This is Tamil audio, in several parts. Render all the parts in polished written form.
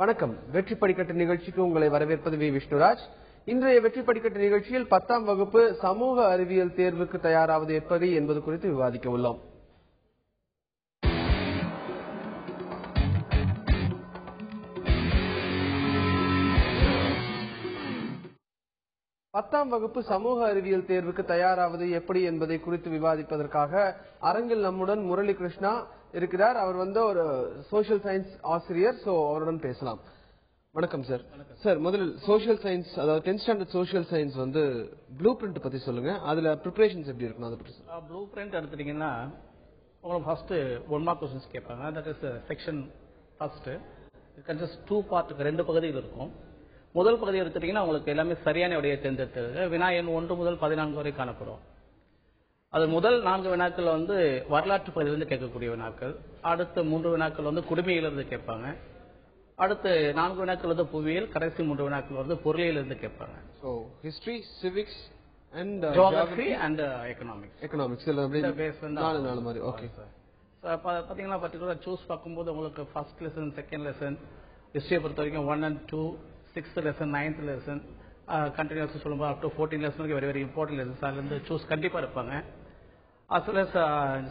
வணக்கம். வெற்றி படிக்கட்டு நிகழ்ச்சிக்கு உங்களை வரவேற்பது வி விஷ்ணுராஜ். இன்றைய வெற்றி படிக்கட்டு நிகழ்ச்சியில் 10ஆம் வகுப்பு சமூக அறிவியல் தேர்வுக்கு தயாராவது எப்படி என்பது குறித்து விவாதிக்க உள்ளோம். பத்தாம் வகுப்பு சமூக அறிவியல் தேர்வுக்கு தயாராவது எப்படி என்பதை குறித்து விவாதிப்பதற்காக அரங்கில் நம்முடன் முரளி கிருஷ்ணா இருக்கிறார். அவர் ஒரு சோசியல் சயின்ஸ் ஆசிரியர். அவருடன் பேசலாம். வணக்கம் சார். சார், முதலில் சோசியல் சயின்ஸ், அதாவது 10th standard social science blue print பத்தி சொல்லுங்க. அதுல ப்ரிப்பரேஷன்ஸ் எப்படி இருக்கணும் அதை பத்தி சொல்லுங்க. ப்ளூ பிரிண்ட் எடுத்துட்டீங்கன்னா உங்களுக்கு ஃபர்ஸ்ட் 1 மார்க் क्वेश्चंस கேட்பாங்க. That is section first. It consist 2 part, 2 பகுதிகள் இருக்கும். முதல் பகுதி எடுத்துட்டீங்கன்னா உங்களுக்கு எல்லாமே சரியான விடையை தேர்ந்தெடுத்து வினா எண் 1 முதல் 14 வரை காணப்படும். அது முதல் 4 வினாக்கள் வரலாற்று பகுதியிலிருந்து கேட்கக்கூடிய வினாக்கள். அடுத்த 3 வினாக்கள் குடிமையிலிருந்து கேட்பாங்க. அடுத்து 4 வினாக்கள் புவியியல். கடைசி 3 வினாக்கள் பொருளியலிருந்து கேட்பாங்க. History, civics and geography and economics நாலு மாதிரி. Okay sir. பாத்தீங்கன்னா பர்டிகுலர் சூஸ் பார்க்கும்போது உங்களுக்கு ஃபர்ஸ்ட் லெசன், செகண்ட் லெசன், ஹிஸ்டரியை பொறுத்த வரைக்கும் 1 and 2, 6th lesson, 9th lesson, continuous சொல்லும்போது up to 14 lesson very very important lessons. அதுல சூஸ் கண்டிப்பா இருப்பாங்க. அசல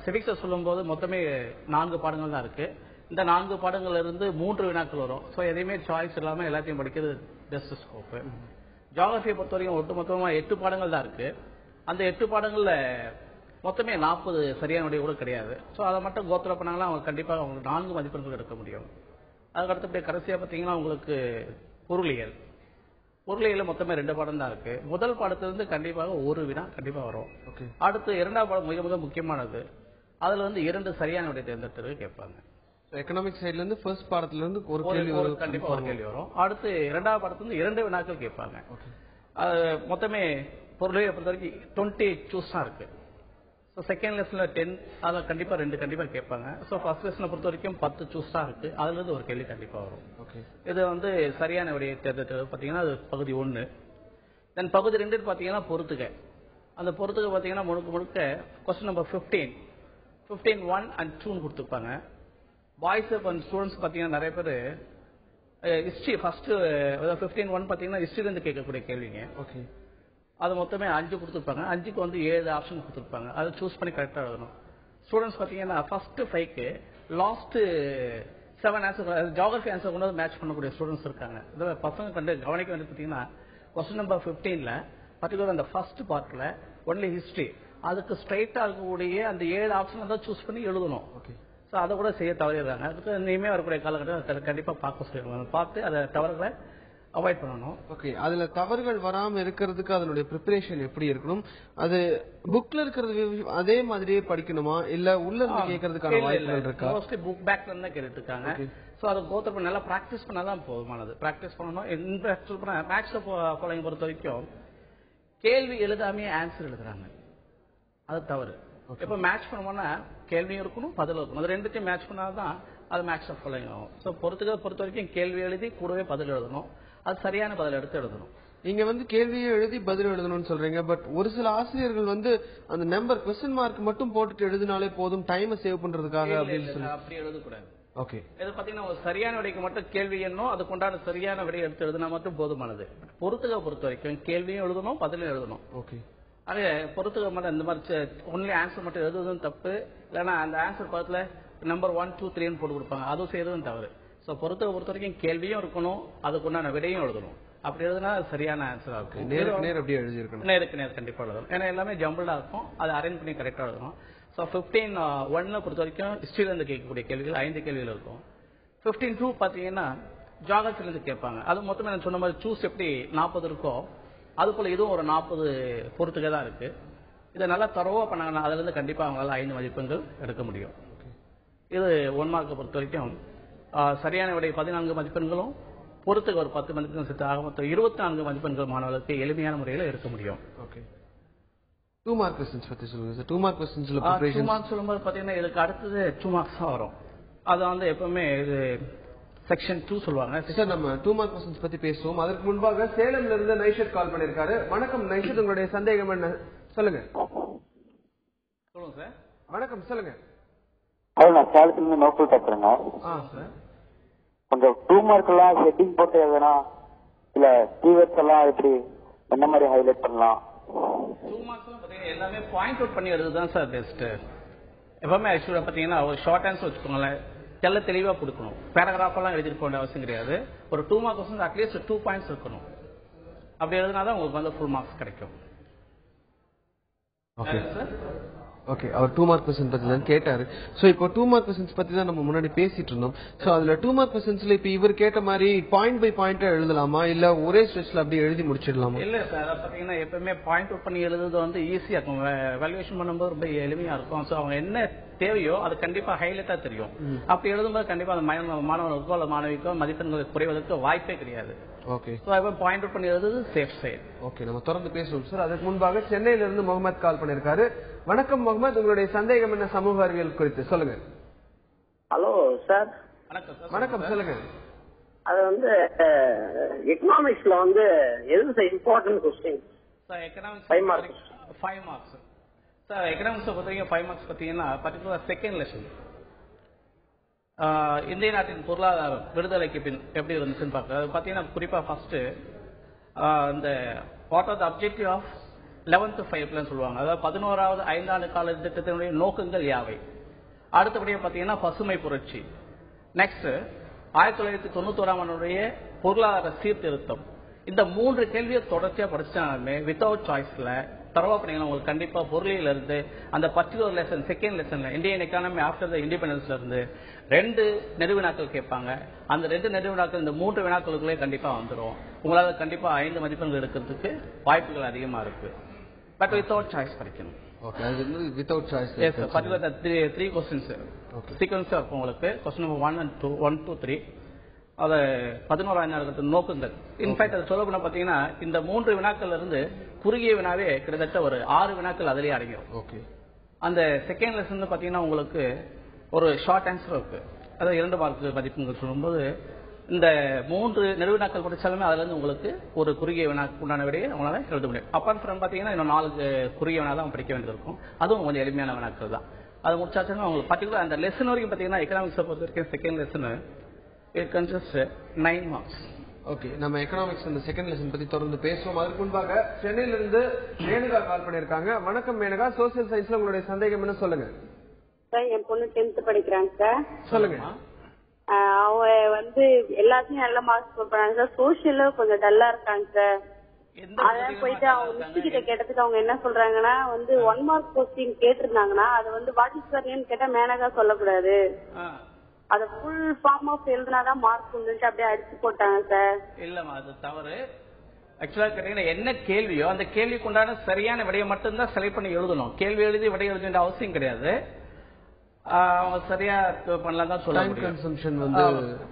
சிவிக்ஸை சொல்லும்போது மொத்தமே 4 பாடங்கள் தான் இருக்கு. இந்த 4 பாடங்கள்ல இருந்து 3 வினாக்கள் வரும். ஸோ எதையுமே சாய்ஸ் இல்லாம எல்லாத்தையும் படிக்கிறது பெஸ்ட் ஸ்கோப். ஜியோகிராஃபியை பொறுத்த வரைக்கும் ஒட்டுமொத்தமா 8 பாடங்கள் தான் இருக்கு. அந்த 8 பாடங்கள்ல மொத்தமே 40 சரியான விடை கூட கிடையாது. ஸோ அதை மட்டும் கோத்திர பண்ணாங்கன்னா அவங்க கண்டிப்பாக அவங்களுக்கு 4 மதிப்பெண்கள் எடுக்க முடியும். அதுக்கு அடுத்தபடி கடைசியா பார்த்தீங்கன்னா உங்களுக்கு பொருளியல் மொத்தமே 2 பாடம் தான் இருக்கு. முதல் பாடத்திலிருந்து கண்டிப்பாக 1 வினா கண்டிப்பா வரும். அடுத்து 2ஆம் பாடம் மிக மிக முக்கியமானது. அதுல 2 சரியான விடை தேர்ந்தெடுத்து கேட்பாங்க. எக்கனாமிக் சைட்ல இருந்து ஃபர்ஸ்ட் பாடத்துல இருந்து ஒரு கேள்வி கண்டிப்பா ஒரு கேள்வி வரும். அடுத்து 2ஆம் பாடத்துல 2 வினாக்கள் கேட்பாங்க. மொத்தமே பொருளியலை பொறுத்த வரைக்கும் 20 சூஸ் தான் இருக்கு. செகண்ட் லெசன்ல 10, அதில் கண்டிப்பா 2 கண்டிப்பா கேட்பாங்க. ஸோ ஃபர்ஸ்ட் லெசனை பொறுத்த வரைக்கும் 10 சூஸ் தான் இருக்கு. அதுல இருந்து ஒரு கேள்வி கண்டிப்பா வரும். இது சரியான விடையை தேர்ந்தெடுத்தது பாத்தீங்கன்னா அது பகுதி 1. தென் பகுதி 2 பாத்தீங்கன்னா பொறுத்துக. அந்த பொறுத்துக பாத்தீங்கன்னா முழுக்க கொஸ்டின் நம்பர் 15, 1 and 2 கொடுத்துருப்பாங்க. பாய்ஸ் அண்ட் ஸ்டூடெண்ட்ஸ் பாத்தீங்கன்னா நிறைய பேர் ஹிஸ்டரி ஃபர்ஸ்ட் 15-1 பாத்தீங்கன்னா ஹிஸ்டரியில இருந்து கேட்கக்கூடிய கேள்விங்க. அது மொத்தமே 5 கொடுத்துருப்பாங்க. 5க்கு 7 ஆப்ஷன் கொடுத்துருப்பாங்க. அதை சூஸ் பண்ணி கரெக்டா எழுதணும். ஸ்டூடெண்ட்ஸ் பாத்தீங்கன்னா ஃபர்ஸ்ட் 5க்கு லாஸ்ட் 7 ஆன்சர், ஜியோகிராஃபி ஆன்சர் கொண்டு மேட்ச் பண்ணக்கூடிய ஸ்டூடெண்ட்ஸ் இருக்காங்க. இதில் பசங்க கவனிக்க வேண்டியது பார்த்தீங்கன்னா கொஸ்டின் நம்பர் 15ல பர்டிகுலர் அந்த ஃபர்ஸ்ட் பார்ட்ல ஒன்லி ஹிஸ்டரி, அதுக்கு ஸ்ட்ரைட்டா இருக்கக்கூடிய அந்த 7 ஆப்ஷன் தான் சூஸ் பண்ணி எழுதணும். ஸோ அதை கூட செய்ய தவறிடுறாங்க. அதுக்கு இனிமே வரக்கூடிய காலகட்டம் கண்டிப்பா பார்க்க சொல்லிடுவாங்க. பார்த்து அதை தவறுகளை அவாய்ட் பண்ணணும். ஓகே, அதுல தவறுகள் வராம இருக்கிறதுக்கு அதனுடைய ப்ரிப்பரேஷன் எப்படி இருக்கணும்? அது புக்ல இருக்கிறது அதே மாதிரியே படிக்கணுமா, இல்ல உள்ள இருந்து கேட்கறதுக்கான வாய்ப்புகள் இருக்கா? மோஸ்ட்லி புக் பேக்ல இருந்து கேட்டுட்டு இருக்காங்க. சோ அதை கோத்தர் பண்ணி நல்லா பிராக்டிஸ் பண்ணாதான் போதுமானது. பிராக்டிஸ் பண்ணணும். இந்த மேக்ஸ் ஃபாலோயிங் பொறுத்த வரைக்கும் கேள்வி எழுதாமே ஆன்சர் எழுதுறாங்க. அது தவறு. இப்ப மேட்ச் பண்ணோம்னா கேள்வியும் இருக்கணும், பதில் இருக்கணும். அது ரெண்டுத்தையும் மேட்ச் பண்ணாதான் அது மேக்ஸ் ஃபாலோயிங் ஆகும். ஸோ பொறுத்த வரைக்கும் கேள்வி எழுதி கூடவே பதில் எழுதணும். அது சரியான பதில் எடுத்து எழுதணும். நீங்க கேள்வியை எழுதி பதில் எழுதணும்னு சொல்றீங்க. பட் ஒரு சில ஆசிரியர்கள் அந்த நம்பர் क्वेश्चन மார்க் மட்டும் போட்டுட்டு எழுதினாலே போதும், டைமை சேவ் பண்றதுக்காக அப்படின்னு சொல்லி அப்படி எழுதக்கூடாது. ஓகே, இது பாத்தீங்கன்னா ஒரு சரியான விடைக்கு மட்டும் கேள்வி எண்ணணும், அதுக்கு உண்டான சரியான விடையை எடுத்து எழுதினா மட்டும் போதுமானது. பொறுத்துக பொறுத்த வரைக்கும் கேள்வியும் எழுதணும், பதிலும் எழுதணும். ஓகே, அதே பொறுத்துக மட்டும் இந்த மாதிரி ஒன்லி ஆன்சர் மட்டும் எழுதுவதும் தப்பு. இல்லைன்னா அந்த ஆன்சர் பக்கத்துல நம்பர் 1, 2, 3 போட்டு கொடுப்பாங்க, அதுவும் செய்யறதும் தவறு. ஸோ பொறுத்த வரைக்கும் கேள்வியும் இருக்கணும், அதுக்குண்டான விடையும் எழுதணும். அப்படி எழுதுனா சரியான ஆன்சர் இருக்கும். நேருக்கு நேர் அப்படியே எழுதிருக்கணும். நேருக்கு நேர் கண்டிப்பா எழுதணும். ஏன்னா எல்லாமே ஜம்பிளா இருக்கும், அதை அரேஞ்ச் பண்ணி கரெக்டா எழுதணும். ஸோ 15-1 பொறுத்த வரைக்கும் ஹிஸ்டரியில இருந்து கேட்கக்கூடிய கேள்விகள் 5 கேள்விகள் இருக்கும். 15-2 பாத்தீங்கன்னா ஜியோகிராஃபில இருந்து கேட்பாங்க. அது மொத்தமே நான் சொன்ன மாதிரி சூஸ் எப்படி 40 இருக்கோ அது போல இதுவும் ஒரு 40 பொறுத்துக்கே தான் இருக்கு. இதை நல்லா தரவா பண்ணாங்கன்னா அதுல இருந்து கண்டிப்பா அவங்களால 5 மதிப்பெண்கள் எடுக்க முடியும். இது 1 மார்க்கை பொறுத்த வரைக்கும் சரியான விடை 14 மதிப்பெண்களும் பொறுத்துக்கு ஒரு 10 மதிப்பெண்கள் சேர்த்து ஆக மொத்தம் 24 மதிப்பெண்கள் மாணவர்களுக்கு எளிமையான முறையில் எடுக்க முடியும். ஓகே, 2 மார்க் क्वेश्चंस பத்தி சொல்லுங்க சார். 2 மார்க் क्वेश्चंसல ப்ரிபரேஷன் 2 மார்க் சொல்லும்போது பாத்தீங்கன்னா இதுக்கு அடுத்தது 2 மார்க்ஸ் தான் வரும். அது எப்பவுமே இது செக்ஷன் 2 சொல்லுவாங்க. சார், நம்ம 2 மார்க் क्वेश्चंस பத்தி பேசுவோம். அதற்கு முன்பாக சேலம்ல இருந்து நைஷத் கால் பண்ணிருக்காரு. வணக்கம் நைஷத், உங்களுடைய சந்தேகம் என்ன சொல்லுங்க. சொல்லுங்க சார். வணக்கம், சொல்லுங்க. நான் சேலத்துல இருந்து நோக்கல் பேசுறேங்க. கொஞ்சம் 2 மார்க் எல்லாம் ஹெட்டிங் போட்டு எதனா இல்ல கீவேர்ட்ஸ் எல்லாம் எப்படி என்ன மாதிரி ஹைலைட் பண்ணலாம்? 2 மார்க்ஸ் எல்லாமே பாயிண்ட் அவுட் பண்ணி எழுதுதான் சார் பெஸ்ட். எப்பவுமே ஆக்சுவலா பாத்தீங்கன்னா ஒரு ஷார்ட் ஆன்சர் வச்சுக்கோங்களேன், எல்லாம் தெளிவா கொடுக்கணும். பேராகிராஃப் எல்லாம் எழுதிட்டு போக அவசியம் கிடையாது. ஒரு 2 மார்க் கொஸ்டின் அட்லீஸ்ட் 2 பாயிண்ட்ஸ் இருக்கணும். அப்படி எழுதினாதான் உங்களுக்கு வந்து ஃபுல் மார்க்ஸ் கிடைக்கும். ஓகே, அவர் 2 மார்க் கொஸ்டின் பத்தி தான் கேட்டாரு. சோ இப்போ 2 மார்க் கொஸ்டின்ஸ் பத்தி தான் நம்ம முன்னாடி பேசிட்டு இருந்தோம். சோ அதுல 2 மார்க் கொஸ்டின்ஸ்ல இப்ப இவர் கேட்ட மாதிரி பாயிண்ட் பை பாயிண்ட் எழுதலாமா இல்ல ஒரே ஸ்ட்ரெச்ல அப்படியே எழுதி முடிச்சிடலாமா? இல்ல சார், அதை பாத்தீங்கன்னா எப்பவுமே பாயிண்ட் அவுட் பண்ணி எழுதுறது வந்து ஈஸியா இருக்கும். வேல்யூவேஷன் பண்ணும்போது ரொம்ப எளிமையா இருக்கும். சோ அவங்க என்ன தேவையோ அது கண்டிப்பா ஹைலைட்டா தெரியும். அப்படி எழுதும்போது கண்டிப்பா அந்த மாணவர்களுக்கோ அல்ல மாணவிக்கோ மதிப்பெண்கள் குறைவதற்கு வாய்ப்பே கிடையாது. ஓகே, சோ இப்போ பாயிண்ட் அவுட் பண்ணி எழுதுறது சேஃப் சைடு. ஓகே, நம்ம தொடர்ந்து பேசுவோம் சார். அதுக்கு முன்பாக சென்னையில இருந்து முகமது கால் பண்ணிருக்காரு. வணக்கம் முகமது, உங்களுடைய சந்தேகம் என்ன சமூக அறிவியல் குறித்து சொல்லுங்க. Hello sir. வணக்கம் சார். வணக்கம், சொல்லுங்க. அது வந்து எக்கனாமிக்ஸ்ல வந்து எது sir important question? Sir economics 5 marks. 5 marks sir. Economics பொறுத்தவரைக்கும் 5 மார்க்ஸ் பார்த்தீங்கன்னா பர்டிகுலர் செகண்ட் லெசன் இந்திய நாட்டின் பொருளாதாரம் விடுதலைக்கு பின் எப்படி இருந்துச்சுன்னு பார்க்க. அது பார்த்தீங்கன்னா குறிப்பா ஃபர்ஸ்ட் இந்த what are the objective of 11th 5 plan சொல்லுவாங்க. அதாவது 11வது ஐந்தாண்டு கால திட்டத்தினுடைய நோக்கங்கள் யாவை. அடுத்தபடியாக பார்த்தீங்கன்னா பசுமை புரட்சி. நெக்ஸ்ட் 1991ஆம் ஆண்டுடைய பொருளாதார சீர்திருத்தம். இந்த 3 கேள்வியை தொடர்ச்சியா படிச்சாலுமே வித்தவுட் சாய்ஸ்ல தரவா பண்ணீங்கன்னா உங்களுக்கு கண்டிப்பா பொருளியல இருந்து அந்த பர்டிகுலர் லெசன் செகண்ட் லெசன்ல இந்தியன் எக்கானமி ஆஃப்டர் த இண்டிபெண்டன்ஸ்ல இருந்து 2 நெடுவினாக்கள் கேட்பாங்க. அந்த 2 நெடுவினாக்கள் இந்த 3 வினாக்களுக்குள்ளே கண்டிப்பா வந்துடும். உங்களால கண்டிப்பா 5 மதிப்பெண்கள் எடுக்கிறதுக்கு வாய்ப்புகள் அதிகமா இருக்கு. பட் வித்தவுட் சாய்ஸ் படிக்கணும். ஓகே, அது வந்து without choice. Yes sir, particular 3 questions சீக்வென்ஸா இருக்கும் உங்களுக்கு. क्वेश्चन நம்பர் 1 and 2 1 2 3 அது 11 நோக்கங்கள். இன்ஃபேக்ட் அது சொல்ல போனா பாத்தீங்கன்னா இந்த 3 வினாக்கள் இருந்து குறுகிய வினாவே கிட்டத்தட்ட ஒரு 6 வினாக்கள் அதிலேயே அடங்கிடும். ஓகே, அந்த செகண்ட் லெசன் பாத்தீங்கன்னா உங்களுக்கு ஒரு ஷார்ட் ஆன்சர் இருக்கு. அதாவது 2 மார்க் மதிப்பெண்கள் சொல்லும்போது இந்த 3 நெடுவினாக்கள் படிச்சாலுமே அதுல இருந்து உங்களுக்கு ஒரு குறுகிய வினாக்கு உண்டான விடையை உங்களால எழுத முடியும். அப்பார்ட் ஃப்ரம் பாத்தீங்கன்னா இன்னும் 4 குறுகிய வினா தான் படிக்க வேண்டியிருக்கும். அதுவும் கொஞ்சம் எளிமையான வினாக்கள் தான். அது முடிச்சாச்சுன்னா உங்களுக்கு பர்டிகுலர் அந்த லெசன் வரைக்கும் பாத்தீங்கன்னா எக்கனாமிக்ஸை பொறுத்த வரைக்கும் second lesson it consist 9 marks. Okay, நம்ம எக்கனாமிக்ஸ் அந்த செகண்ட் லெசன் பத்தி தொடர்ந்து பேசுவோம். அதுக்கு முன்பாக சென்னையில இருந்து மேனகா கால் பண்ணிருக்காங்க. வணக்கம் மேனகா, சோசியல் சயின்ஸ்ல உங்களுடைய சந்தேகம் என்ன சொல்லுங்க. சார், என் பொண்ணு 10th படிக்கிறாங்க சார். சொல்லுங்க. அவங்க வந்து எல்லாத்தையும் நல்ல மார்க்ஸ் ஸ்கோர் பண்ணாங்க சார். சோசியல்ல கொஞ்சம் டல்லா இருக்காங்க சார். அதான் போயிட்டு அவங்க மிஸ் கிட்ட கேட்டதுக்கு அவங்க என்ன சொல்றாங்கன்னா வந்து 1 மார்க் கொஸ்டின் கேட்டிருந்தாங்கன்னா அது வந்து வாட் இஸ் யுவர் கேட்டா மேனகா சொல்லக்கூடாது, அத ஃபுல் ஃபார்ம் ஆஃப் எழுதினாதான் மார்க் உண்டுன்னு அப்படியே அடிச்சு போட்டாங்க சார். இல்லம்மா, அது தவறு. ஆக்சுவலா கேட்டீங்கன்னா என்ன கேள்வியோ அந்த கேள்விக்கு உண்டான சரியான விடையை மட்டும்தான் செலக்ட் பண்ணி எழுதணும். கேள்வி எழுதி விடை எழுத வேண்டிய அவசியம் கிடையாது. அவங்க சரியா பண்ணலாம் தான் சொல்ல முடியும்.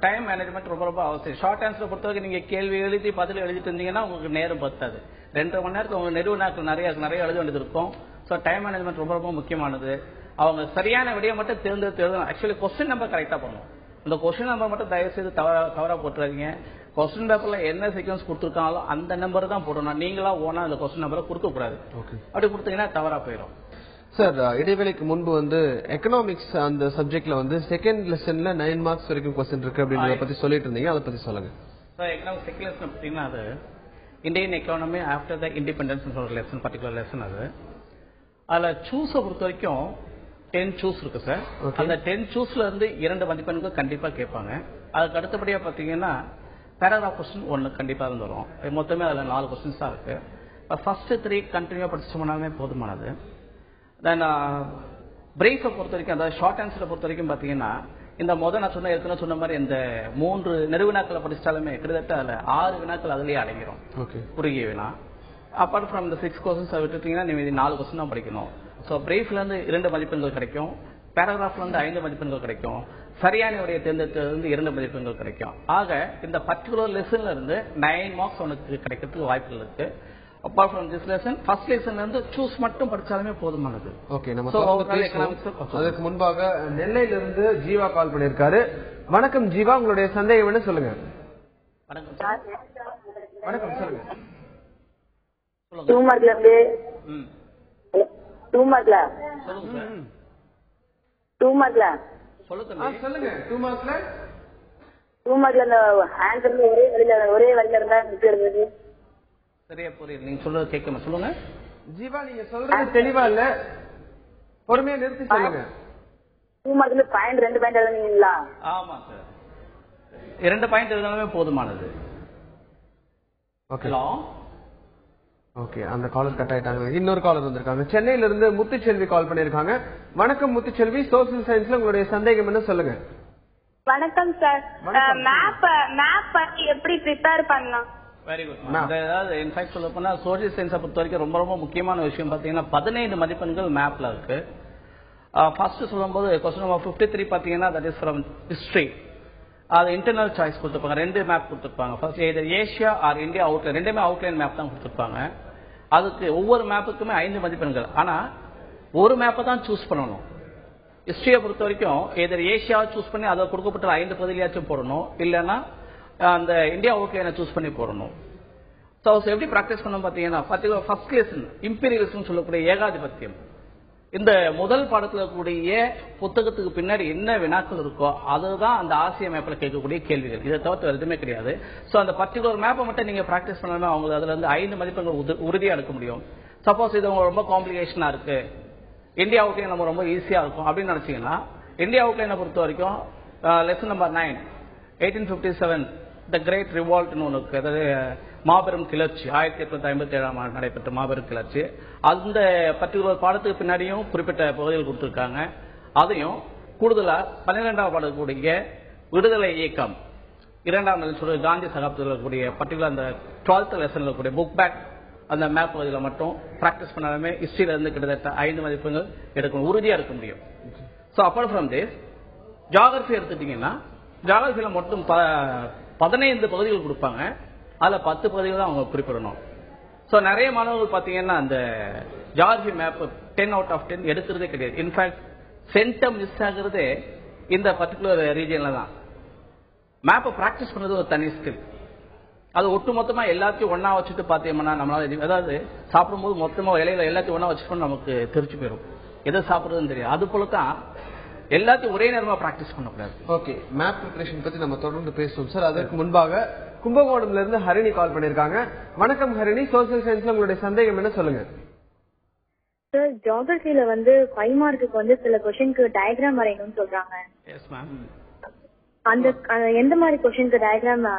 டைம் மேனேஜ்மெண்ட் ரொம்ப ரொம்ப அவசியம். ஷார்ட் ஆன்சர் பொறுத்தவரைக்கும் நீங்க கேள்வி எழுதி பதில் எழுதிட்டு இருந்தீங்கன்னா உங்களுக்கு நேரம் பத்தாது. 2.5 மணி நேரத்துக்கு உங்க நெடுவினாக்கள் நிறைய எழுத வேண்டியது இருக்கும். ஸோ டைம் மேனேஜ்மெண்ட் ரொம்ப ரொம்ப முக்கியமானது. அவங்க சரியான விடையை மட்டும் தேர்ந்தெடுத்து எழுதணும். ஆக்சுவலி கொஸ்டின் நம்பர் கரெக்டா பண்ணணும். அந்த கொஸ்டின் நம்பர் மட்டும் தயவு செய்து தவறா போட்டுறாதீங்க. கொஸ்டின் பேப்பர்ல என்ன சீக்வன்ஸ் கொடுத்துருக்காங்களோ அந்த நம்பர் தான் போடணும். நீங்களா ஓனா அந்த கொஸ்டின் நம்பரை கொடுக்க கூடாது. அப்படி கொடுத்தீங்கன்னா தவறா போயிடும். சார், இடைவேளைக்கு முன்பு வந்து எக்கனாமிக்ஸ் அந்த சப்ஜெக்ட்ல வந்து செகண்ட் லெசன்ல 9 மார்க்ஸ் வரைக்கும் கொஸ்டின் இருக்கு அப்படின்றத பத்தி சொல்லிட்டு இருந்தீங்க, அதை பத்தி சொல்லுங்க. சார், எக்கனாமிக்ஸ் செகண்ட் லெசன் பார்த்தீங்கன்னா அது இந்தியன் எக்கானமி ஆஃப்டர் த இண்டிபெண்டன்ஸ் ஒரு லெசன், பர்டிகுலர் லெசன். அது அதுல சூஸை பொறுத்த வரைக்கும் 10 சூஸ் இருக்கு சார். அந்த 10 சூஸ்ல இருந்து 2 மதிப்பெண்கள் கண்டிப்பா கேட்பாங்க. அதுக்கு அடுத்தபடியா பாத்தீங்கன்னா பேராகிராஃப் கொஸ்டின் 1 கண்டிப்பா இருந்து வரும். மொத்தமே அதுல 4 கொஸ்டின்ஸ் தான் இருக்கு. ஃபர்ஸ்ட் 3 கண்டினியூவா படிச்சோம்னாலே போதுமானது. தென் பிரேஃபை பொறுத்த வரைக்கும், அதாவது ஷார்ட் ஆன்சரை பொறுத்த வரைக்கும் பாத்தீங்கன்னா இந்த நான் ஏற்கனவே சொன்ன மாதிரி இந்த 3 நெடுவினாக்களை படிச்சாலுமே கிட்டத்தட்ட அதுல 6 வினாக்கள் அதுலயே அடங்கிடும். குறுகிய வினா. அப்பார்ட் ஃப்ரம் இந்த 6 கொஸ்டின்ஸ் விட்டுட்டீங்கன்னா நீங்க 4 கொஸ்டின் தான் படிக்கணும். ஸோ பிரீஃப்ல இருந்து 2 மதிப்பெண்கள் கிடைக்கும். பேராகிராஃப்ல இருந்து 5 மதிப்பெண்கள் கிடைக்கும். சரியான உடைய தேர்ந்தெடுத்தது 2 மதிப்பெண்கள் கிடைக்கும். ஆக இந்த பர்டிகுலர் லெசன்ல இருந்து 9 மார்க்ஸ் உனக்கு கிடைக்கிறதுக்கு வாய்ப்புகள் இருக்கு. Apart from this lesson first லெசன்ல இருந்து சூஸ் மட்டும் படிச்சாலுமே போதுமானது. ஓகே, அதுக்கு முன்பாக நெல்லையில இருந்து ஜீவா கால் பண்ணிருக்காரு. வணக்கம் ஜீவா, உங்களுடைய சந்தேகம் என்ன சொல்லுங்க. வணக்கம், சொல்லுங்க. 2 மார்க்ல இருந்து 2 மார்க்ல சொல்லுங்க. 2 மார்க்ல 2 மார்க்ல அந்த ஆன்சர் ஒரே வழியில இருந்தா இருந்தது. சரியா புரியுது, நீங்க சொல்றது கேட்கணும், சொல்லுங்க. ஜீவா நீங்க சொல்றது தெளிவா இல்ல, பொறுமையா நிறுத்தி சொல்லுங்க. 2 மார்க்ல பாயிண்ட் 2 பாயிண்ட் எழுதுனீங்களா? ஆமா சார், 2 பாயிண்ட் எழுதினாலுமே போதுமானது. ஓகே ஓகே, அந்த காலர் கட் ஆயிட்டாங்க. இன்னொரு காலர் வந்திருக்காங்க, சென்னையில இருந்து முத்துச்செல்வி கால் பண்ணிருக்காங்க. வணக்கம் முத்துச்செல்வி, சோசியல் சயின்ஸ்ல உங்களுடைய சந்தேகம் என்ன சொல்லுங்க. வணக்கம் சார். மேப் பத்தி எப்படி ப்ரிப்பேர் பண்ணலாம்? Very good. அதாவது இன்ஃபேக்ட் சொல்ல போனா சோசியல் சயின்ஸை பொறுத்த வரைக்கும் ரொம்ப ரொம்ப முக்கியமான விஷயம் பாத்தீங்கன்னா 15 மதிப்பெண்கள் மேப்ல இருக்கு. ஃபர்ஸ்ட் சொல்லும்போது கொஸ்டின் நம்பர் 53 பாத்தீங்கன்னா தட் இஸ் ஃப்ரம் ஹிஸ்டரி. அது இன்டர்னல் சாய்ஸ் கொடுத்துருப்பாங்க, 2 மேப் கொடுத்துருப்பாங்க. First Asia or India outline, ரெண்டுமே அவுட்லைன் மேப் தான் கொடுத்துருப்பாங்க. அதுக்கு ஒவ்வொரு மேப்புக்குமே 5 மதிப்பெண்கள். ஆனா ஒரு மேப்பை தான் சூஸ் பண்ணணும். ஹிஸ்டரியை பொறுத்த வரைக்கும் எதிர் ஏஷியாவை சூஸ் பண்ணி அதை கொடுக்கப்பட்ட 5 பகுதியாச்சும் போடணும், இல்லைன்னா அந்த இந்தியா அவுட்லைனை சூஸ் பண்ணி போடணும். ஸோ எப்படி ப்ராக்டிஸ் பண்ணணும் பார்த்தீங்கன்னா ஃபர்ஸ்ட் லெசன் இம்பீரியலிசம் சொல்லக்கூடிய ஏகாதிபத்தியம். இந்த முதல் பாடத்தில் இருக்கக்கூடிய புத்தகத்துக்கு பின்னாடி என்ன வினாக்கள் இருக்கோ அதுதான் அந்த ஆசிய மேப்பில் கேட்கக்கூடிய கேள்விகள். இதை தவிர்த்து எதுவுமே கிடையாது. ஸோ அந்த பர்டிகுலர் மேப்பை மட்டும் நீங்க ப்ராக்டிஸ் பண்ணாலும் அவங்க அதுல இருந்து 5 மதிப்பெண்கள் உறுதியாக எடுக்க முடியும். சப்போஸ் இது ரொம்ப காம்ப்ளிகேஷனா இருக்கு, இந்தியா அவுட்லைன் நம்ம ரொம்ப ஈஸியா இருக்கும் அப்படின்னு நினைச்சீங்கன்னா இந்தியா அவுட்லைனை பொறுத்த வரைக்கும் லெசன் நம்பர் 9 1857 த கிரேட் ரிவால்ட்னு ஒன்று இருக்கு. அதாவது மாபெரும் கிளர்ச்சி, 1857 ஆண்டு நடைபெற்ற மாபெரும் கிளர்ச்சி. அந்த பர்டிகுலர் பாடத்துக்கு பின்னாடியும் குறிப்பிட்ட பகுதிகள் கொடுத்திருக்காங்க. அதையும் கூடுதலா 12ஆம் பாடக்கூடிய விடுதலை இயக்கம் 2ஆம் லெசன் காந்தி சகாப்தத்தில் இருக்கக்கூடிய பர்டிகுலர் அந்த 12th லெசன்ல இருக்கக்கூடிய புக் பேக் அந்த மேப் பகுதியில் மட்டும் பிராக்டிஸ் பண்ணாலுமே ஹிஸ்டரியில இருந்து கிட்டத்தட்ட 5 மதிப்பெண்கள் எடுக்கணும், உறுதியா இருக்க முடியும். So apart from this geography எடுத்துட்டீங்கன்னா ஜியாகிரபியில மட்டும் 15 பகுதிகள் கொடுப்பாங்க, அதுல 10 பகுதிகள் தான் அவங்க குறிப்பிடணும். ஸோ நிறைய மாணவர்கள் பார்த்தீங்கன்னா அந்த ஜியாகிரபி மேப் 10 out of 10 எடுக்கிறதே கிடையாது. இன்ஃபேக்ட் சென்டம் மிஸ் ஆகுறதே இந்த பர்டிகுலர் ரீஜன்ல தான். மேப்பை பிராக்டிஸ் பண்றது ஒரு தனி ஸ்கில். அது ஒட்டு மொத்தமா எல்லாத்தையும் ஒன்னா வச்சுட்டு பாத்தீங்கன்னா நம்மளால, அதாவது சாப்பிடும்போது மொத்தமா இலையில எல்லாத்தையும் ஒன்னா வச்சுட்டு நமக்கு தெரிச்சு போயிடும், எதை சாப்பிடுறதுன்னு தெரியும். அது போலதான் எல்லாத்தையும் ஒரே நேரமா பிராக்டிஸ் பண்ணக்கூடாது. ஓகே, மேப் ப்ரிப்பரேஷன் பத்தி நம்ம தொடர்ந்து பேசுவோம் சார். அதற்கு முன்பாக கும்பகோணம்ல இருந்து ஹரிணி கால் பண்ணிருக்காங்க. வணக்கம் ஹரிணி, சோசியல் சயின்ஸ்ல உங்களுடைய சந்தேகம் என்ன சொல்லுங்க. சார் ஜியோகிரபில 5 மார்க்குக்கு சில क्वेश्चनக்கு டயகிராம் வரையணும்னு சொல்றாங்க. Yes ma'am. அந்த எந்த மாதிரி क्वेश्चनக்கு டயகிராம்,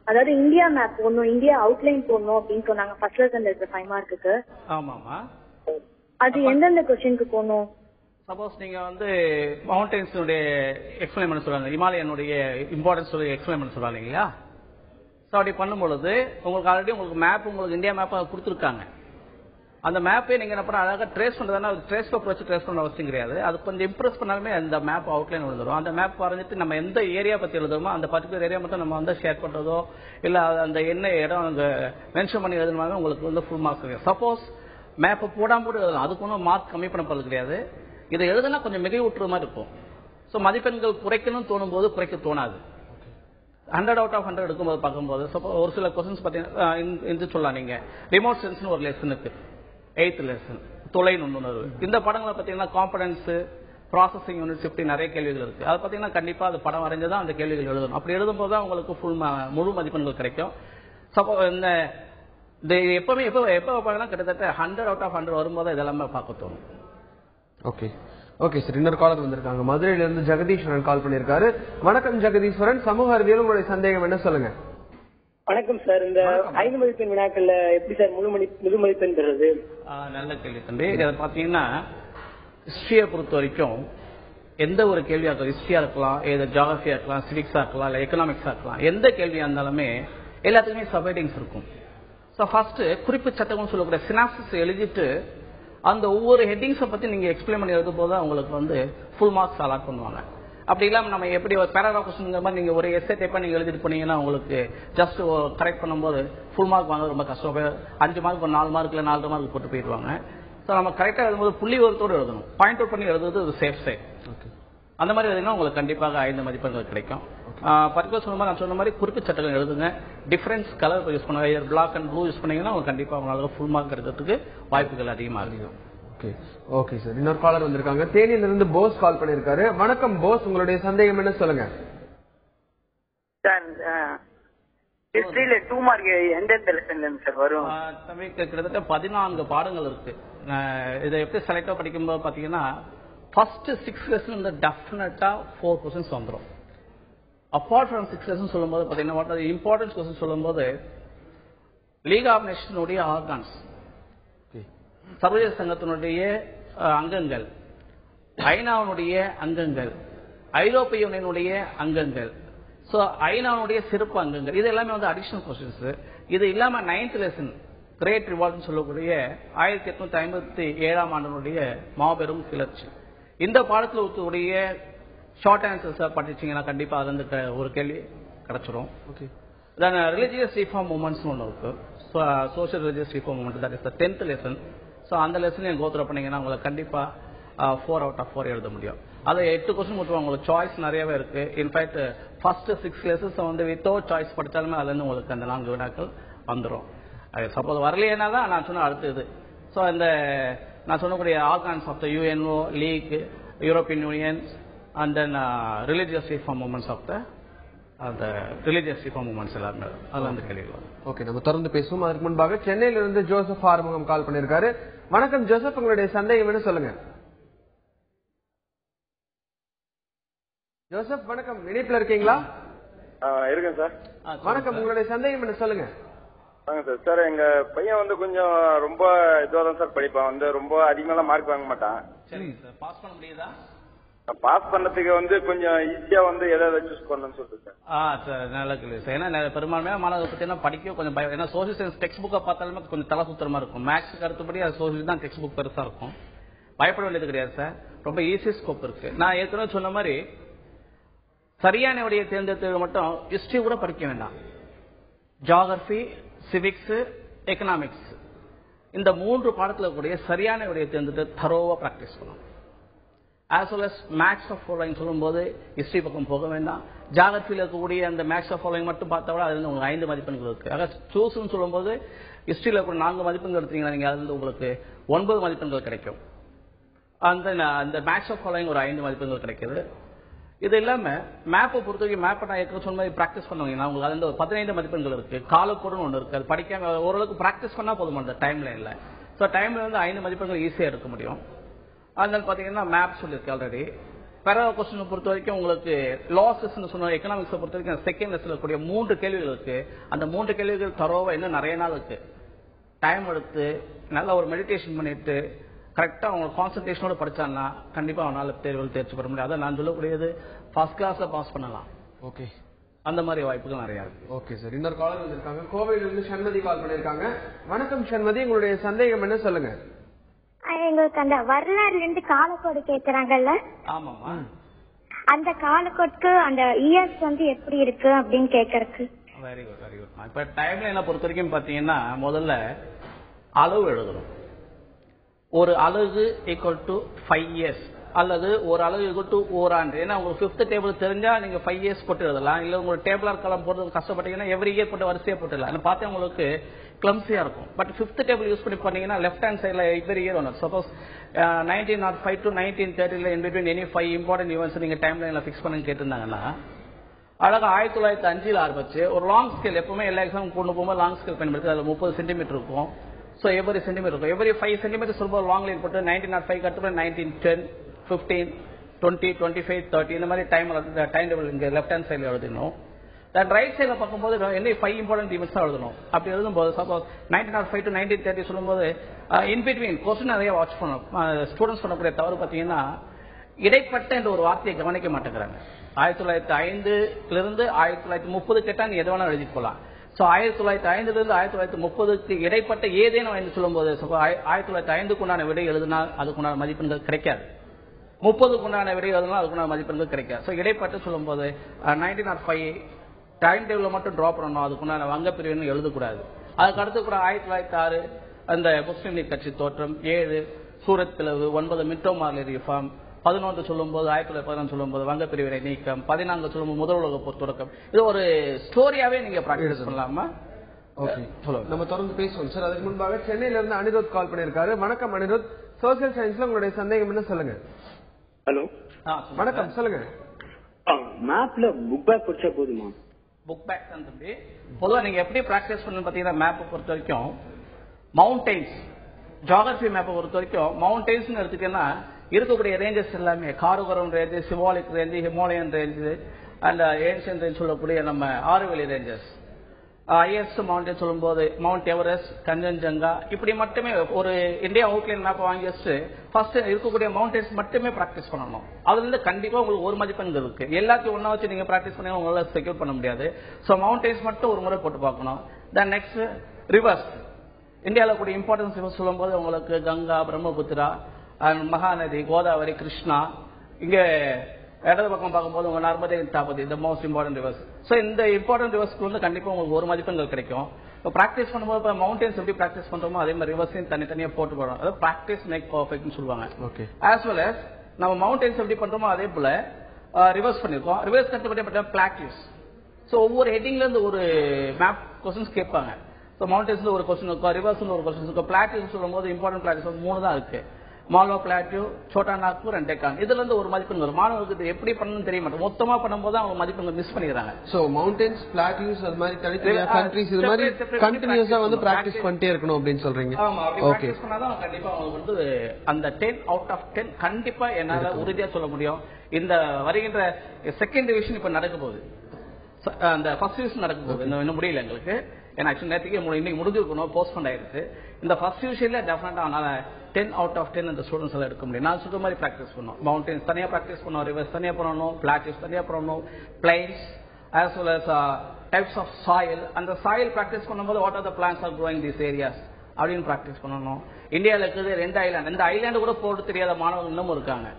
அதாவது இந்தியா மேப் போடணும், இந்தியா அவுட்லைன் போடணும் அப்படின்னு சொன்னாங்க ஃபர்ஸ்ட் லெசன்ல இருக்க 5 மார்க்குக்கு. ஆமாமா. அது எந்தெந்த क्वेश्चनக்கு போடணும்? சப்போஸ் நீங்க மவுண்டன்ஸுடைய எக்ஸ்பிளைன் பண்ண சொல்றாங்க, இமாலயனுடைய இம்பார்ட்டன்ஸ் எக்ஸ்பிளைன் பண்ண சொல்றாங்க இல்லையா? ஸோ அப்படி பண்ணும்பொழுது உங்களுக்கு ஆல்ரெடி உங்களுக்கு மேப், உங்களுக்கு இந்தியா மேப் கொடுத்துருக்காங்க. அந்த மேப்பே நீங்க என்ன பண்ண அழகாக ட்ரேஸ் பண்றதுனா ட்ரேஸ் பேப்பர் வச்சு ட்ரேஸ் பண்ண அவசியம் கிடையாது. அது கொஞ்சம் இம்ப்ரெஸ் பண்ணாலுமே அந்த மேப் அவுட்லைன் எழுதுறோம். அந்த மேப் வரைஞ்சிட்டு நம்ம எந்த ஏரியா பத்தி எழுதுறோமோ அந்த பர்டிகுலர் ஏரியா மட்டும் நம்ம ஷேர் பண்றதோ இல்ல அந்த என்ன இடம் அங்க மென்ஷன் பண்ணி எழுதுனாலும் உங்களுக்கு ஃபுல் மார்க்ஸ் கிடையாது. சப்போஸ் மேப்பை போடாம கூட எழுதலாம், அதுக்கு ஒன்றும் மார்க் கம்மி பண்ண போறது கிடையாது. இதை எழுதுனா கொஞ்சம் மிகை ஊற்றுற மாதிரி இருக்கும். ஸோ மதிப்பெண்கள் குறைக்கணும்னு தோணும் போது குறைக்க தோணாது. 100 out of 100 எடுக்கும்போது பார்க்கும்போது ஒரு சில கொஸ்டின்ஸ் பார்த்தீங்கன்னா சொல்லலாம். நீங்க ரிமோட் சென்ஸ்னு ஒரு லெசன் இருக்கு, 8th லெசன் தொலை நுண்ணுணர்வு. இந்த படங்களை பார்த்தீங்கன்னா காம்படன்ஸ், ப்ராசஸிங் யூனிட்ஸ், இப்படி நிறைய கேள்விகள் இருக்கு. அது பார்த்தீங்கன்னா கண்டிப்பா அது படம் வரைஞ்சதான் அந்த கேள்விகள் எழுதணும். அப்படி எழுதும்போது தான் உங்களுக்கு முழு மதிப்பெண்கள் கிடைக்கும். இந்த எப்பவுமே எப்போ கிட்டத்தட்ட 100 out of 100 வரும்போது இதெல்லாமே பார்க்க தோணும். ஓகே ஓகே சார், இன்னொரு காலர் வந்திருக்காங்க. மதுரையில இருந்து ஜெகதீஸ்வரன் கால் பண்ணிருக்காரு. வணக்கம் ஜெகதீஸ்வரன், சமூக அறிவியல் உங்களுடைய சந்தேகம் என்ன சொல்லுங்க. வணக்கம் சார். இந்த 5 மதிப்பெண் வினாக்கள்ல எப்படி சார் முழு மதிப்பெண் பெறுறது? நல்ல கேள்வி தம்பி. இதை பாத்தீங்கன்னா ஹிஸ்டரியை பொறுத்த வரைக்கும் எந்த ஒரு கேள்வியா இருக்கலாம், ஹிஸ்டரியா இருக்கலாம், ஜியோகிரபியா இருக்கலாம், சிவிக்ஸா இருக்கலாம், இல்ல எக்கனாமிக்ஸா இருக்கலாம், எந்த கேள்வியா இருந்தாலுமே எல்லாத்துக்குமே சப்ஹெட்டிங்ஸ் இருக்கும். ஸோ ஃபர்ஸ்ட் குறிப்பு சட்டம்னு சொல்லக்கூடிய சினாப்சிஸ் எழுதிட்டு அந்த ஒவ்வொரு ஹெட்டிங்ஸை பத்தி நீங்க எக்ஸ்பிளைன் பண்ணி எழுதும் போது உங்களுக்கு ஃபுல் மார்க்ஸ் அலாட் பண்ணுவாங்க. அப்படி இல்லாம நம்ம எப்படி ஒரு பேராகிராஃப் கொஸ்டின் மாதிரி நீங்க ஒரு எஸ்ஸே டைப்பா நீங்க எழுதிட்டு போனீங்கன்னா உங்களுக்கு ஜஸ்ட் கரெக்ட் பண்ணும்போது ஃபுல் மார்க் வாங்க ரொம்ப கஷ்டம். 5 மார்க் 4 மார்க்ல 4 மார்க் போட்டு போயிடுவாங்க. ஸோ நம்ம கரெக்டா எழுதும்போது புள்ளி ஒருத்தோடு எழுதணும், பாயிண்ட் அவுட் பண்ணி எழுதுறது ஒரு சேஃப் சைட். அந்த மாதிரி எழுதினா உங்களுக்கு கண்டிப்பாக 5 மதிப்பெண்கள் கிடைக்கும். பர்டிகுலர் சொன்ன மாதிரி நான் சொன்ன மாதிரி குறிப்பு சட்டங்கள் எழுதுங்க, டிஃபரன்ஸ் கலர் யூஸ் பண்ணுங்க, பிளாக் அண்ட் ப்ளூ யூஸ் பண்ணீங்கன்னா உங்களுக்கு கண்டிப்பா உங்களால ஃபுல் மார்க் எடுக்கிறதுக்கு வாய்ப்புகள் அதிகமா இருக்கும். ஓகே சார், இன்னொரு காலர் வந்திருக்காங்க. தேனியில இருந்து போஸ் கால் பண்ணிருக்காரு. வணக்கம் போஸ், உங்களுடைய சந்தேகம் என்ன சொல்லுங்க. சார் ஹிஸ்டரியில 2 மார்க் எந்தெந்த லெசன்ல சார் வரும்? தம்பி கிட்டத்தட்ட 14 பாடங்கள் இருக்கு. இதை எப்படி செலக்டா படிக்கும்போது பாத்தீங்கன்னா ஃபர்ஸ்ட் 6 லெசன் வந்து டெஃபினட்டா 4 क्वेश्चंस வந்துரும். அப்பார்ட் ஃப்ரம் 6 லெசன் சொல்லும்போது பாத்தீங்கன்னா இம்பார்ட்டன்ஸ் क्वेश्चन சொல்லும்போது லீக் ஆஃப் நேஷனுடைய ஆர்கான்ஸ், சர்வதேச சங்கத்தினுடைய அங்கங்கள், ஐநாவுடைய அங்கங்கள், ஐரோப்பிய யூனியனுடைய அங்கங்கள், சோ ஐநாவுடைய சிறப்பு அங்கங்கள், இது எல்லாமே வந்து அடிஷனல் क्वेश्चंस. இது இல்லாம 9th லெசன் கிரேட் ரிவால்ட் சொல்லக்கூடிய 1857ஆம் ஆண்டினுடைய மாபெரும் கிளர்ச்சி. இந்த பாடத்தில் இருக்கக்கூடிய ஷார்ட் ஆன்சர்ஸ் படிச்சீங்கன்னா கண்டிப்பா அது வந்து ஒரு கேள்வி கிடைச்சிரும். ஓகே. தென் ரிலிஜியஸ் ரிஃபார்ம் மூவ்மெண்ட்ஸ் ஒன்று இருக்கு. Social religious reform movement, that is the 10th lesson. So அந்த லெசனையும் கோத்ரா பண்ணீங்கன்னா உங்களுக்கு கண்டிப்பா 4 out of 4 எழுத முடியும். அது 8 கொஸ்டின் மட்டும் உங்களுக்கு சாய்ஸ் நிறையவே இருக்கு. இன்ஃபேக்ட் ஃபர்ஸ்ட் 6 லெசன்ஸ் வந்து வித்தவுட் சாய்ஸ் படித்தாலுமே அதுல இருந்து உங்களுக்கு அந்த 4 வினாக்கள் வந்துடும். சப்போஸ் வரலையேனா தான் நான் சொன்ன அடுத்தது. ஸோ இந்த நான் சொன்னக்கூடிய organs of the UNO, league, European union and then religious reform movements of the அந்த ரிலிஜியஸ் ரிஃபார்ம் மூவ்மெண்ட்ஸ் எல்லாமே அதுல வந்து கேள்விகள். ஓகே, நம்ம தொடர்ந்து பேசுவோம். அதற்கு முன்பாக சென்னையிலிருந்து ஜோசப் ஆறுமுகம் கால் பண்ணிருக்காரு. வணக்கம் ஜோசப், உங்களுடைய சந்தேகம் என்ன சொல்லுங்க. ஜோசப் வணக்கம், இணைப்புல இருக்கீங்களா? இருக்கேன் சார். வணக்கம், உங்களுடைய சந்தேகம் என்ன சொல்லுங்க. சார் எங்க பையன் வந்து கொஞ்சம் ரொம்ப இதுவாதான் சார் படிப்பான், வந்து ரொம்ப அதிகமா மார்க் வாங்க மாட்டான். சரிங்க சார், பாஸ் பண்ண முடியுதா? பாஸ் பண்ணதுக்கு வந்து கொஞ்சம் ஈஸியா வந்து எதாவது சூஸ் பண்ணணும்னு சொல்லிட்டு சார். நல்ல கேள்வி சார். ஏன்னா பெரும்பான்மையா மாணவர்கள் பத்தி படிக்க கொஞ்சம் பயம். ஏன்னா சோசியல் சயின்ஸ் டெக்ஸ்ட் புக்கை பார்த்தாலுமே கொஞ்சம் தலை சுத்தரமா இருக்கும். மேக்ஸ் கருத்துப்படி அது சோசியல் தான் டெக்ஸ்ட் புக் பெருசா இருக்கும். பயப்பட வேண்டியது கிடையாது சார், ரொம்ப ஈஸி ஸ்கோப் இருக்கு. நான் ஏற்கனவே சொன்ன மாதிரி சரியான விடையை தேர்ந்தெடுத்தது மட்டும் ஹிஸ்டரி கூட படிக்க வேண்டாம். ஜியோகிராபி, சிவிக்ஸ், எக்கனாமிக்ஸ் இந்த 3 பாடத்துல கூடிய சரியான விடையை தேர்ந்தெடுத்து தரோவா பிராக்டிஸ் பண்ணணும். as well as maps of following சொல்லும்போது ஹிஸ்டரி பக்கம் போக வேண்டாம். ஜியோகிராபியில் இருக்கக்கூடிய அந்த மேக்ஸ் ஆஃப் ஃபாலோயிங் மட்டும் பார்த்தா கூட அதுல உங்களுக்கு 5 மதிப்பெண்கள் இருக்கு. ஆக சூஸ்ன்னு சொல்லும்போது ஹிஸ்டரியில கூட 4 மதிப்பெண்கள் எடுத்தீங்கன்னா நீங்க அதுல இருந்து உங்களுக்கு 9 மதிப்பெண்கள் கிடைக்கும். அந்த மேக்ஸ் ஆஃப் ஃபாலோயிங் ஒரு 5 மதிப்பெண்கள் கிடைக்குது. இது இல்லாம மேப்பை பொறுத்தவரைக்கும் மேப்பை நான் ஏற்கனவே சொன்ன மாதிரி பிராக்டிஸ் பண்ணுவீங்கன்னா உங்களுக்கு அதுல ஒரு 15 மதிப்பெண்கள் இருக்கு. காலக்கோடுன்னு ஒன்று இருக்கு. அது படிக்காம ஓரளவுக்கு பிராக்டிஸ் பண்ணா போதும் அந்த டைம்ல இல்ல. ஸோ டைம்ல வந்து 5 மதிப்பெண்கள் ஈஸியா எடுக்க முடியும். அதனால பாத்தீங்கன்னா மேப் சொல்லிருக்கு ஆல்ரெடி. வேற கொஸ்டின் பொறுத்த வரைக்கும் உங்களுக்கு லாசஸ் சொன்ன எக்கனாமிக்ஸ் பொறுத்த வரைக்கும் செகண்ட் லெசன்ல இருக்கக்கூடிய 3 கேள்விகள் இருக்கு. அந்த 3 கேள்விகள் தரோவா இன்னும் நிறைய நாள் இருக்கு. டைம் எடுத்து நல்ல ஒரு மெடிடேஷன் பண்ணிட்டு கரெக்டா அவங்க கான்சன்ட்ரேஷனோட படிச்சாங்கன்னா கண்டிப்பா அவனால தேர்வில் தேர்ச்சி பெற முடியும். அதை நான் சொல்லக்கூடியது ஃபர்ஸ்ட் கிளாஸ்ல பாஸ் பண்ணலாம். ஓகே, அந்த மாதிரி வாய்ப்புகள் நிறைய இருக்கு. ஓகே சார், இன்னொரு காலர் வந்திருக்காங்க. கோவையிலிருந்து சண்மதி கால் பண்ணிருக்காங்க. வணக்கம் சண்மதி, உங்களுடைய சந்தேகம் என்ன சொல்லுங்க. எங்களுக்கு அந்த வரலாறுல இருந்து காலக்கோடு கேக்குறாங்கல்ல, ஆமாமா, அந்த காலக்கோடுக்கு அந்த இயர்ஸ் வந்து எப்படி இருக்கு அப்படின்னு கேக்குறதுக்கு. Very good very good. இப்ப டைம்ல என்ன பொறுத்த வரைக்கும் பாத்தீங்கன்னா முதல்ல அளவு எழுதணும். ஒரு அலகு ஈக்குவல் டு 5 years அல்லது ஒரு அலகு ஈக்குவல் டு ஓராண்டு. ஏன்னா உங்களுக்கு 5th டேபிள் தெரிஞ்சா நீங்க 5 years போட்டு எழுதலாம். இல்ல உங்களுக்கு டேபிளார் காலம் போட்டு கஷ்டப்பட்டீங்கன்னா எவ்ரி இயர் போட்டு வரிசையா போட்டுடலாம். பார்த்தா உங்களுக்கு கிளம்ஸியா இருக்கும். பட் 5th டேபிள் யூஸ் பண்ணி பண்ணீங்கன்னா லெஃப்ட் ஹேண்ட் சைட்ல எவ்ரி இயர் ஒன்று. Suppose 1905 to 1930 in between any 5 important events நீங்க டைம் லைன்ல பிக்ஸ் பண்ணி கேட்டிருந்தாங்கன்னா அழகா 1905 ஆரம்பிச்சு ஒரு லாங் ஸ்கேல் எப்பவுமே எல்லா எக்ஸாம் கொண்டு போகும்போது லாங் ஸ்கேல் பயன்படுத்தி அதுல 30 சென்டிமீட்டர் இருக்கும். So every centimeter இருக்கும். Every 5 centimeters ரொம்ப லாங் லைன் போட்டு 1905 கட்டுற 1910, 15, 20, 25, 30 இந்த மாதிரி டைம் டேபிள் இங்க லெஃப்ட் ஹேண்ட் சைட்ல எழுதணும். தட் ரைட் சைட்ல பார்க்கும்போது என்ன 5 இம்பார்ட்டன்ட் ஈவெண்ட்ஸ் எழுதணும். அப்படி எழுதும்போது சப்போஸ் 1905 to 1930 சொல்லும்போது இன் பிட்வீன் கொஸ்டின் நிறைய வாட்ச் பண்ணணும். ஸ்டூடெண்ட்ஸ் பண்ணக்கூடிய தவறு பார்த்தீங்கன்னா இடைப்பட்ட என்ற ஒரு வார்த்தையை கவனிக்க மாட்டேங்கிறாங்க. 1905 இருந்து 1930 கேட்டா நீ எது வேணா எழுதி போலாம். 1905 இருந்து 1930 இடைப்பட்ட ஏதேனும் சொல்லும்போது 1905 உண்டான விடை எழுதினா அதுக்குண்டான மதிப்பெண்கள் கிடைக்காது. 30 உண்டான விடை எழுதினா அதுக்குண்டான மதிப்பெண்கள் கிடைக்காது. இடைப்பட்டு சொல்லும்போது 1905 டைம் டேபிள் மட்டும் டிராப் பண்ணணும். அதுக்குண்டான வங்க பிரிவுன்னு எழுதக்கூடாது. அதுக்கு அடுத்து கூட 1906 அந்த முஸ்லீம் லீக் கட்சி தோற்றம், 7 சூரத் பிளவு, 9 மிட்டோ மார்லி ரிஃபார்ம், 11 சொல்லும்போது 1911 சொல்லும்போது வங்க பிரிவினை நீக்கம், 14 சொல்லும்போது முதல் உலக போர் தொடக்கம். இது ஒரு ஸ்டோரியாவே நீங்க பிராக்டிஸ் பண்ணலாமா? ஓகே, நம்ம தொடர்ந்து பேசுவோம் சார். அதுக்கு முன்பாக சென்னையில இருந்து அனிருத் கால் பண்ணிருக்காரு. வணக்கம் அனிருத், சோசியல் சயின்ஸ்ல உங்களுடைய சந்தேகம் என்ன சொல்லுங்க. ஹலோ, வணக்கம், சொல்லுங்க. மேப்ல புக் பேக் படிச்சா போதுமா? புக் பேக் தான் தம்பி. பொதுவாக நீங்க எப்படி பிராக்டிஸ் பண்ணு பாத்தீங்கன்னா மேப்பை பொறுத்த வரைக்கும் மவுண்டைன்ஸ் ஜியோகிராபி மேப்பை பொறுத்த வரைக்கும் மவுண்டைன்ஸ் எடுத்துட்டீங்கன்னா இருக்கக்கூடிய ரேஞ்சஸ் எல்லாமே Karakoram range, Shivalik range, Himalayan range and ancient range சொல்லக்கூடிய நம்ம ஆறுவெளி ரேஞ்சஸ், ஹையஸ்ட் மவுண்டன் சொல்லும்போது மவுண்ட் எவரெஸ்ட், கஞ்சன்ஜங்கா, இப்படி மட்டுமே ஒரு இந்தியா அவுட்லைன் மேப் வாங்கி வச்சு ஃபர்ஸ்ட் இருக்கக்கூடிய மவுண்டன்ஸ் மட்டுமே பிராக்டிஸ் பண்ணணும். அதுல இருந்து கண்டிப்பா உங்களுக்கு ஒரு மதிப்பெண் இருக்கு. எல்லாத்தையும் ஒன்னா வச்சு நீங்க பிராக்டிஸ் பண்ணி உங்களால செக்யூர் பண்ண முடியாது. ஸோ மவுண்டன்ஸ் மட்டும் ஒரு முறை போட்டு பார்க்கணும். Then next reverse. இந்தியாவில் கூடிய இம்பார்ட்டன்ஸ் ரிவர்ஸ் சொல்லும்போது உங்களுக்கு கங்கா, பிரம்மபுத்திரா, மகாநதி, கோதாவரி, கிருஷ்ணா, இங்க இடது பக்கம் பார்க்கும்போது உங்க நர்மதை, தாபதி, இந்த மோஸ்ட் இம்பார்ட்டன்ட் ரிவர்ஸ். ஸோ இந்த இம்பார்ட்டன்ட் ரிவர்ஸ்க்கு வந்து கண்டிப்பா உங்களுக்கு ஒரு மதிப்பெண்கள் கிடைக்கும். இப்போ பிராக்டிஸ் பண்ணும்போது இப்போ மவுண்டன்ஸ் எப்படி பிராக்டிஸ் பண்றோமோ அதே மாதிரி ரிவர்ஸையும் தனித்தனியா போட்டு போறோம். அதாவது பிராக்டிஸ் மேக் பர்ஃபெக்ட்னு சொல்லுவாங்க. ஓகே. ஆஸ் வெல் அஸ் நம்ம மவுண்டன்ஸ் எப்படி பண்றோமோ அதே போல ரிவர்ஸ் பண்ணிருக்கோம். ரிவர்ஸ் கட்டுப்பட்ட பிராக்டிஸ். ஸோ ஒவ்வொரு ஹெட்டிங்ல இருந்து ஒரு மேப் கொஸ்டின்ஸ் கேட்பாங்க. ஸோ மவுண்டன்ஸ்ல ஒரு கொஸ்டின் இருக்கும், ரிவர்ஸ்ல ஒரு கொஸ்டின் இருக்கும். பிளாட்டியூஸ் சொல்லும்போது இம்பார்ட்டன்ட் பிளாட்டியூஸ் 3 தான் இருக்கு. Malwa plateau, Chota Nagpur and Deccan. இதுல இருந்து ஒரு மதிப்பெண் வரும். மாணவர்களுக்கு எப்படி பண்ணணும்னு தெரிய மாட்டோம். மொத்தமா பண்ணும்போது அவங்க மதிப்பெண்கள் மிஸ் பண்ணிடுறாங்க. சோ மவுண்டன்ஸ், பிளாட்டியூஸ் அது மாதிரி தனித்தனியா கண்ட்ரீஸ் இது மாதிரி கண்டினியூஸா வந்து பிராக்டிஸ் பண்ணிட்டே இருக்கணும் அப்படின்னு சொல்றீங்க. ஆமா, பிராக்டிஸ் பண்ணாதான் கண்டிப்பா அவங்க வந்து அந்த 10 out of 10 கண்டிப்பா என்னால உறுதியா சொல்ல முடியும். இந்த வருகின்ற செகண்ட் டிவிஷன் இப்ப நடக்க போகுது. அந்த ஃபர்ஸ்ட் டிவிஷன் நடக்க போகுது. இன்னும் முடியல எங்களுக்கு. ஏன்னா ஆக்சுவலி நேற்றுக்கு இன்னைக்கு முடிஞ்சிருக்கணும், போஸ்ட்போன் ஆயிருக்கு. இந்த ஃபர்ஸ்ட் டிவிஷன்ல டெஃபினட்டா அதனால 10 out of 10 இந்த ஸ்டூடெண்ட்ஸ் எல்லாம் எடுக்க முடியும். நான் சொல்ற மாதிரி பிராக்டிஸ் பண்ணணும். மவுண்டன்ஸ் தனியா பிராக்டிஸ் பண்ணணும், ரிவர்ஸ் தனியா பண்ணணும், பிளாட்டியூஸ் தனியா பண்ணணும், plains as well as types of soil. அந்த சாயில் பிராக்டிஸ் பண்ணும்போது what are the plants are growing these areas அப்படின்னு பிராக்டிஸ் பண்ணணும். இந்தியாவில் இருக்கிறது 2 ஐலாண்ட். இந்த ஐலாண்டு கூட போட்டு தெரியாத மாணவர்கள் இன்னமும் இருக்காங்க.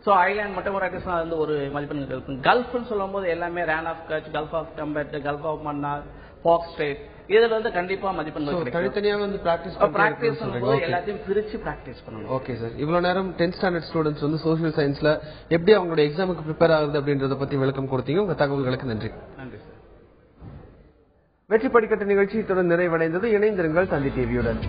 ஸோ ஐலாண்ட் மட்டும் பிராக்டிஸ் வந்து ஒரு மதிப்பெண் இருக்கும். கல்ஃப்னு சொல்லும் போது எல்லாமே Rann of Kutch, gulf of டம்பட், gulf of Mannar, Palk strait, இதுல வந்து கண்டிப்பா மதிப்பெண்கள் தனித்தனியா வந்து பிராக்டிஸ் எல்லாத்தையும் பிரிச்சு பிராக்டிஸ் பண்ணணும். Okay sir. இவ்வளவு நேரம் 10th ஸ்டாண்டர்ட் ஸ்டூடெண்ட்ஸ் வந்து சோஷியல் சயின்ஸ்ல எப்படி அவங்களோட எக்ஸாமுக்கு ப்ரிப்பேர் ஆகுது அப்படின்றத பத்தி விளக்கம் கொடுத்தீங்க. உங்க தகவல்களுக்கு நன்றி. நன்றி சார். வெற்றி படிக்கட்டு நிகழ்ச்சி இத்துடன் நிறைவடைந்தது. இணைந்திருங்கள் தந்தி டிவியுடன்.